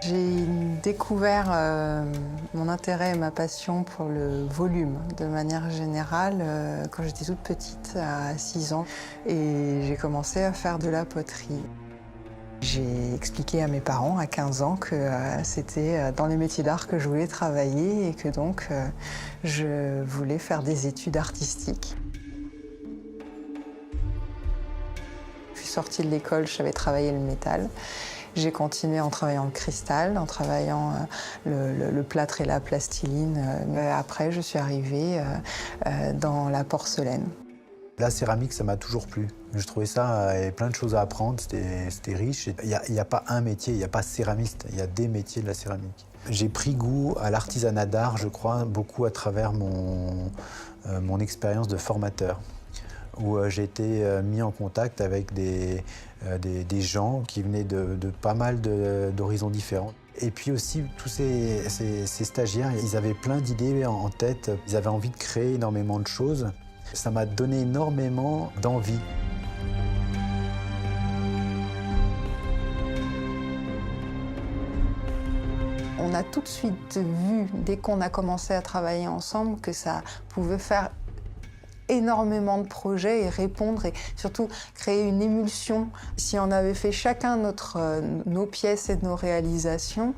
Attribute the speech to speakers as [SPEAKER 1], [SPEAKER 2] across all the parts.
[SPEAKER 1] J'ai découvert mon intérêt et ma passion pour le volume de manière générale quand j'étais toute petite, à 6 ans, et j'ai commencé à faire de la poterie. J'ai expliqué à mes parents à 15 ans que c'était dans les métiers d'art que je voulais travailler et que donc je voulais faire des études artistiques. Je suis sortie de l'école, je savais travailler le métal. J'ai continué en travaillant le cristal, en travaillant le plâtre et la plastiline. Après, je suis arrivée dans la porcelaine.
[SPEAKER 2] La céramique, ça m'a toujours plu. Je trouvais ça, il y avait plein de choses à apprendre, c'était riche. Il n'y a pas un métier, il n'y a pas céramiste, il y a des métiers de la céramique. J'ai pris goût à l'artisanat d'art, je crois, beaucoup à travers mon expérience de formateur, où j'ai été mis en contact avec des gens qui venaient de pas mal d'horizons différents. Et puis aussi, tous ces stagiaires, ils avaient plein d'idées en tête, ils avaient envie de créer énormément de choses. Ça m'a donné énormément d'envie.
[SPEAKER 1] On a tout de suite vu, dès qu'on a commencé à travailler ensemble, que ça pouvait faire énormément de projets et répondre et surtout créer une émulsion. Si on avait fait chacun nos pièces et nos réalisations,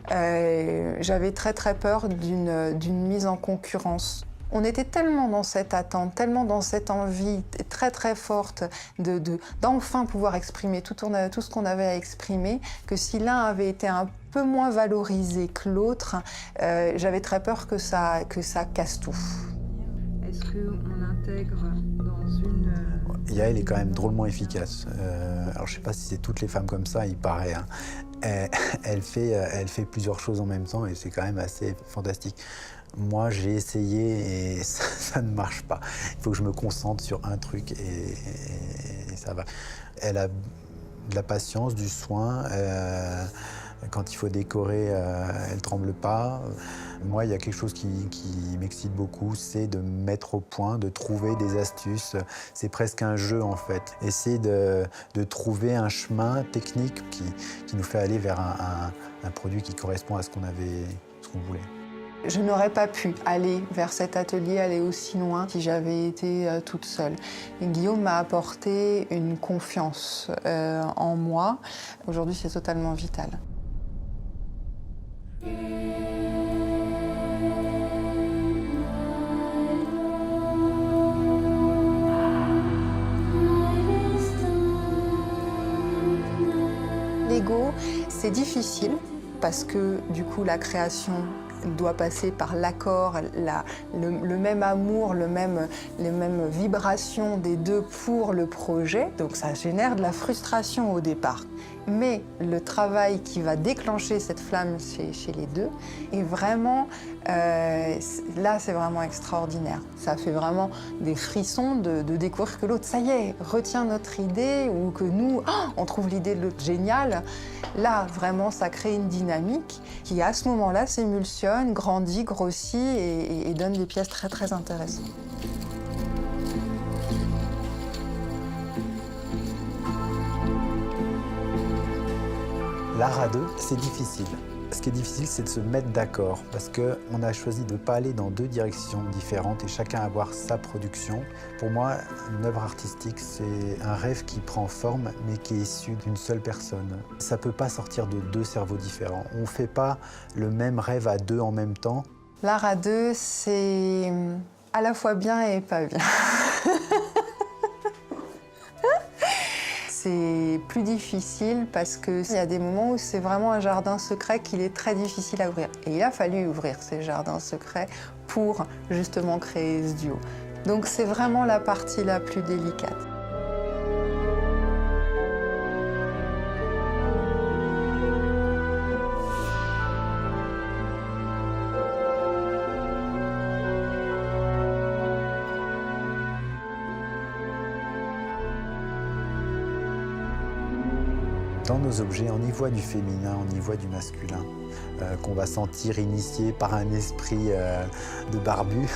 [SPEAKER 1] j'avais très peur d'une mise en concurrence. On était tellement dans cette attente, tellement dans cette envie très forte d'enfin pouvoir exprimer tout ce qu'on avait à exprimer, que si l'un avait été un peu moins valorisé que l'autre, j'avais très peur que ça casse tout.
[SPEAKER 3] Est-ce qu'on intègre dans une...
[SPEAKER 2] Yael est quand même drôlement efficace. Alors je ne sais pas si c'est toutes les femmes comme ça, il paraît. Hein. Elle fait plusieurs choses en même temps et c'est quand même assez fantastique. Moi, j'ai essayé et ça ne marche pas. Il faut que je me concentre sur un truc et ça va. Elle a de la patience, du soin. Quand il faut décorer, elle ne tremble pas. Moi, il y a quelque chose qui m'excite beaucoup, c'est de me mettre au point, de trouver des astuces. C'est presque un jeu, en fait. Essayer de trouver un chemin technique qui nous fait aller vers un produit qui correspond à ce qu'on voulait.
[SPEAKER 1] Je n'aurais pas pu aller vers cet atelier, aller aussi loin si j'avais été toute seule. Et Guillaume m'a apporté une confiance en moi. Aujourd'hui, c'est totalement vital. L'ego, c'est difficile parce que du coup, la création doit passer par l'accord, le même amour, les mêmes vibrations des deux pour le projet. Donc ça génère de la frustration au départ. Mais le travail qui va déclencher cette flamme chez les deux est vraiment, là c'est vraiment extraordinaire. Ça fait vraiment des frissons de découvrir que l'autre, ça y est, retient notre idée ou que nous, on trouve l'idée de l'autre géniale. Là, vraiment, ça crée une dynamique qui, à ce moment-là, s'émulsionne, grandit, grossit et donne des pièces très intéressantes.
[SPEAKER 2] L'art à deux, c'est difficile. Ce qui est difficile, c'est de se mettre d'accord parce qu'on a choisi de ne pas aller dans deux directions différentes et chacun avoir sa production. Pour moi, une œuvre artistique, c'est un rêve qui prend forme mais qui est issu d'une seule personne. Ça ne peut pas sortir de deux cerveaux différents. On ne fait pas le même rêve à deux en même temps.
[SPEAKER 1] L'art à deux, c'est à la fois bien et pas bien. C'est plus difficile parce qu'il y a des moments où c'est vraiment un jardin secret qu'il est très difficile à ouvrir. Et il a fallu ouvrir ces jardins secrets pour justement créer ce duo. Donc c'est vraiment la partie la plus délicate.
[SPEAKER 2] Dans nos objets, on y voit du féminin, on y voit du masculin, qu'on va sentir initié par un esprit de barbu,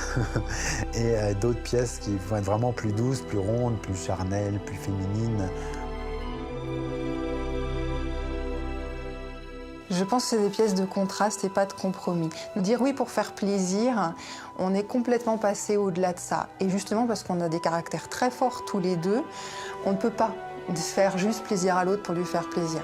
[SPEAKER 2] et d'autres pièces qui vont être vraiment plus douces, plus rondes, plus charnelles, plus féminines.
[SPEAKER 1] Je pense que c'est des pièces de contraste et pas de compromis. Dire oui pour faire plaisir, on est complètement passé au-delà de ça. Et justement parce qu'on a des caractères très forts tous les deux, on ne peut pas faire juste plaisir à l'autre pour lui faire plaisir.